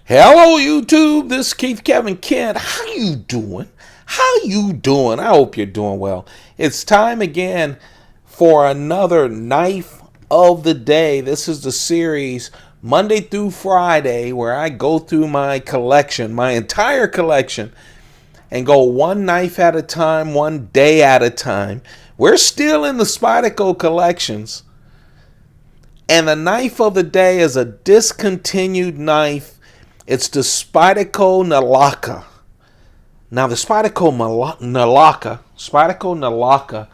Hello YouTube, this is Keith Kevin Kent. How you doing? How you doing? I hope you're doing well. It's time again for another knife of the day. This is the series Monday through Friday where I go through my collection, my entire collection, and go one knife at a time, one day at a time. We're still in the Spyderco collections. And the knife of the day is a discontinued knife. It's the Spyderco Nilakka. Now the Spyderco Nilakka,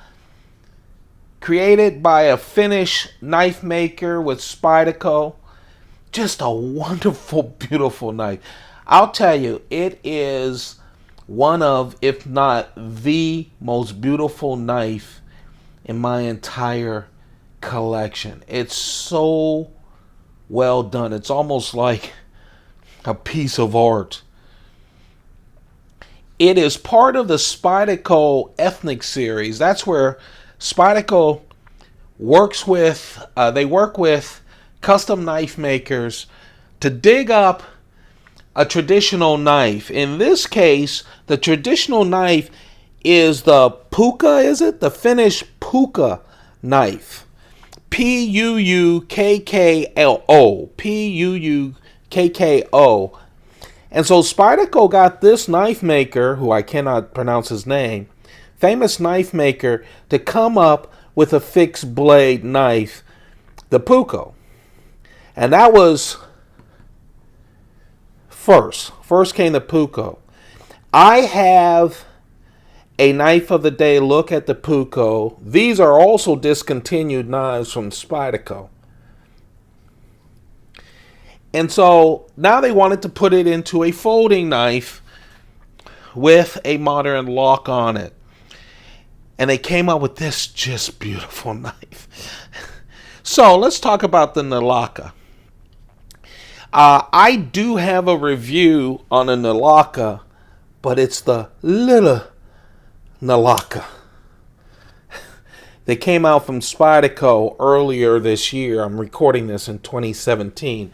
created by a Finnish knife maker with Spyderco. Just a wonderful, beautiful knife. I'll tell you, it is one of, if not the most beautiful knife in my entire collection. It's so well done. It's almost like a piece of art. It is part of the Spyderco Ethnic series. That's where Spyderco works with, they work with custom knife makers to dig up a traditional knife. In this case, the traditional knife is the puukko, is it? The Finnish puukko knife. Puukko. Puukko. And so Spyderco got this knife maker, who I cannot pronounce his name, famous knife maker, to come up with a fixed blade knife, the puukko. And that was first. First came the puukko. I have a knife of the day look at the puukko. These are also discontinued knives from Spyderco. And so now they wanted to put it into a folding knife with a modern lock on it. And they came up with this just beautiful knife. So let's talk about the Nilakka. I do have a review on a Nilakka, but it's the little Nilakka. They came out from Spyderco earlier this year. I'm recording this in 2017.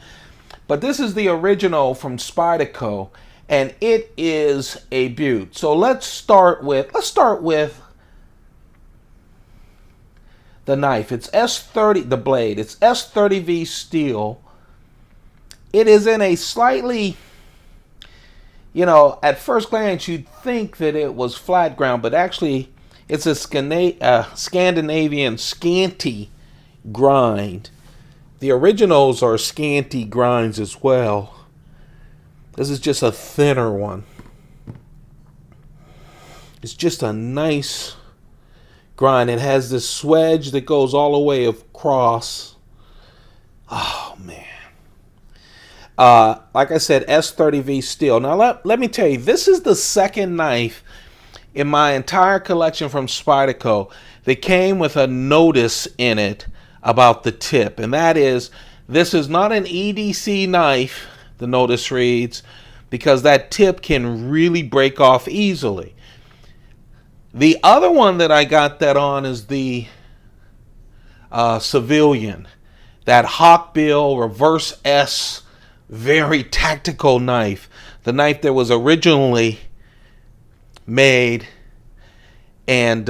But this is the original from Spyderco, and it is a beaut. So let's start with the knife. It's S30, the blade. It's S30v Steel. It is in a slightly, at first glance you'd think that it was flat ground, but actually it's a Scandinavian scanty grind. The originals are scanty grinds as well. This is just a thinner one. It's just a nice grind. It has this swedge that goes all the way across. Oh, man. Like I said, S30v Steel. Now, let me tell you, this is the second knife in my entire collection from Spyderco that came with a notice in it about the tip, and that is, this is not an EDC knife, the notice reads, because that tip can really break off easily. The other one that I got that on is the Civilian, that Hawkbill reverse S, very tactical knife, the knife that was originally made and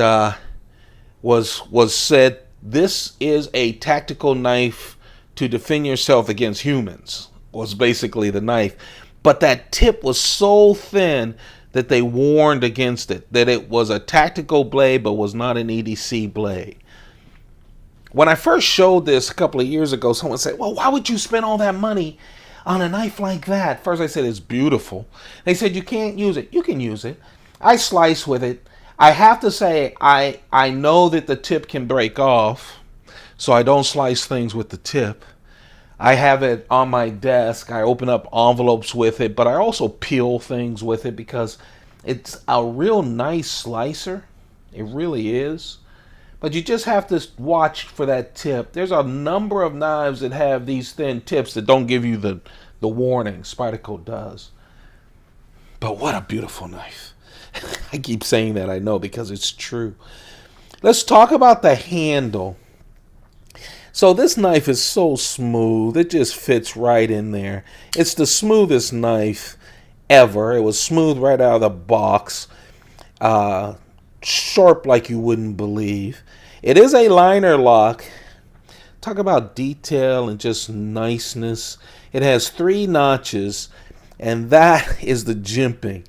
was said, this is a tactical knife to defend yourself against humans, was basically the knife. But that tip was so thin that they warned against it, that it was a tactical blade but was not an EDC blade. When I first showed this a couple of years ago, someone said, well, why would you spend all that money on a knife like that? First I said, it's beautiful. They said, you can't use it. You can use it. I slice with it. I have to say, I know that the tip can break off, so I don't slice things with the tip. I have it on my desk. I open up envelopes with it, but I also peel things with it because it's a real nice slicer. It really is. But you just have to watch for that tip. There's a number of knives that have these thin tips that don't give you the warning. Spyderco does. But what a beautiful knife. I keep saying that, I know, because it's true. Let's talk about the handle. So this knife is so smooth. It just fits right in there. It's the smoothest knife ever. It was smooth right out of the box. Sharp like you wouldn't believe. It is a liner lock. Talk about detail and just niceness. It has 3 notches, and that is the jimping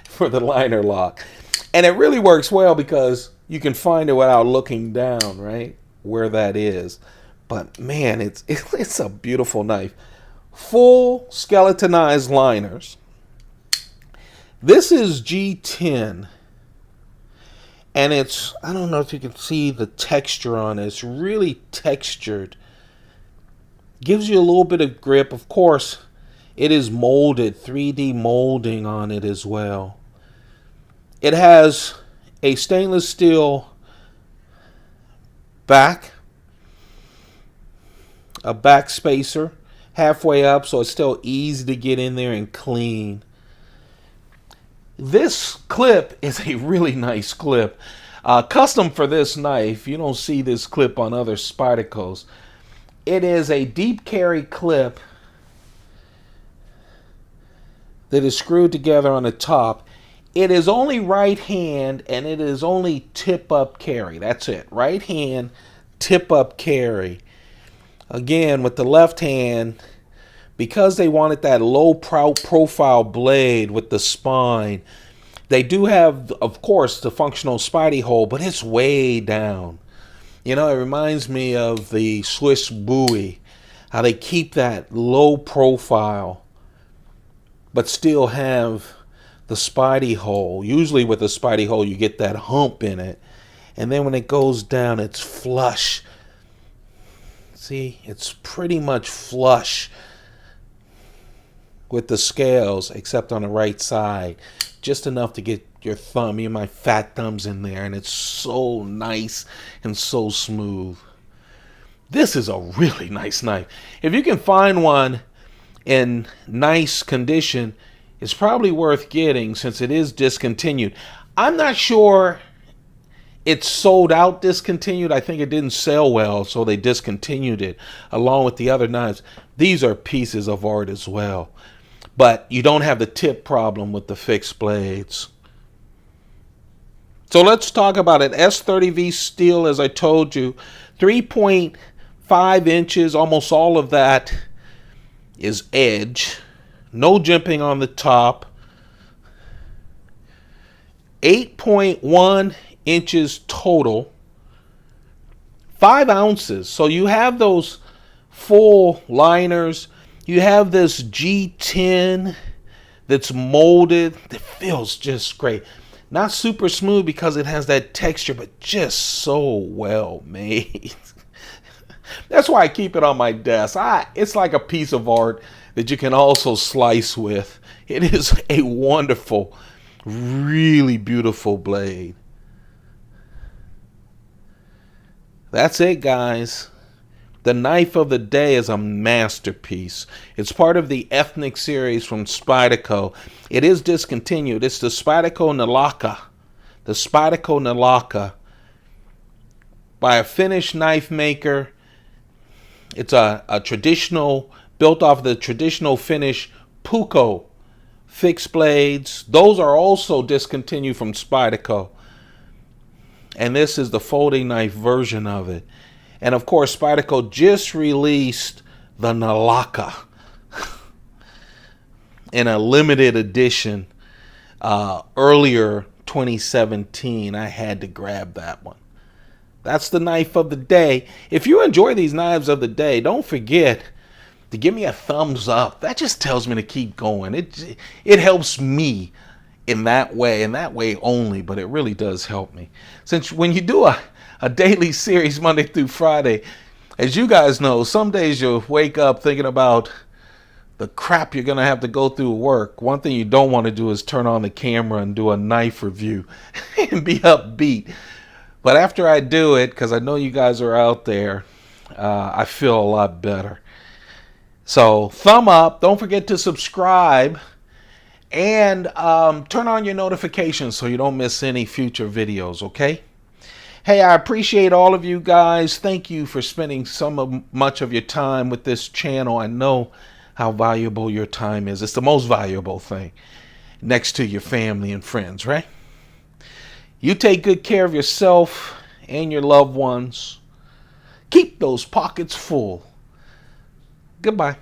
for the liner lock. And it really works well because you can find it without looking down, right, where that is. But man, it's a beautiful knife. Full skeletonized liners. This is G10. And I don't know if you can see the texture on it. It's really textured. Gives you a little bit of grip. Of course, it is molded, 3D molding on it as well. It has a stainless steel back, a back spacer halfway up, so it's still easy to get in there and clean. This clip is a really nice clip. Custom for this knife. You don't see this clip on other Spydercos. It is a deep carry clip that is screwed together on the top. It is only right hand, and it is only tip up carry. That's it. Right hand, tip up carry. Again, with the left hand, because they wanted that low profile blade with the spine, they do have, of course, the functional Spidey hole, but it's way down. You know, it reminds me of the Swiss Bowie, how they keep that low profile, but still have the Spidey hole. Usually with the Spidey hole, you get that hump in it. And then when it goes down, it's flush. See, it's pretty much flush with the scales, except on the right side. Just enough to get your thumb, me and my fat thumbs in there. And it's so nice and so smooth. This is a really nice knife. If you can find one in nice condition, it's probably worth getting since it is discontinued. I'm not sure it's sold out discontinued. I think it didn't sell well, so they discontinued it along with the other knives. These are pieces of art as well. But you don't have the tip problem with the fixed blades. So let's talk about it. S30v Steel, as I told you, 3.5 inches. Almost all of that is edge. No jimping on the top. 8.1 inches total. 5 ounces. So you have those full liners. You have this G10 that's molded. It feels just great. Not super smooth because it has that texture, but just so well made. That's why I keep it on my desk. It's like a piece of art that you can also slice with. It is a wonderful, really beautiful blade. That's it, guys. The knife of the day is a masterpiece. It's part of the ethnic series from Spyderco. It is discontinued. It's the Spyderco Nilakka. The Spyderco Nilakka by a Finnish knife maker. It's a traditional, built off the traditional Finnish Puukko fixed blades. Those are also discontinued from Spyderco. And this is the folding knife version of it. And of course, Spyderco just released the Nilakka in a limited edition earlier 2017. I had to grab that one. That's the knife of the day. If you enjoy these knives of the day, don't forget to give me a thumbs up. That just tells me to keep going. It helps me in that way only, but it really does help me. Since when you do a daily series Monday through Friday, as you guys know, some days you'll wake up thinking about the crap you're going to have to go through work. One thing you don't want to do is turn on the camera and do a knife review and be upbeat. But after I do it, because I know you guys are out there, I feel a lot better. So thumb up. Don't forget to subscribe. And turn on your notifications so you don't miss any future videos, okay? Hey, I appreciate all of you guys. Thank you for spending much of your time with this channel. I know how valuable your time is. It's the most valuable thing next to your family and friends, right? You take good care of yourself and your loved ones. Keep those pockets full. Goodbye.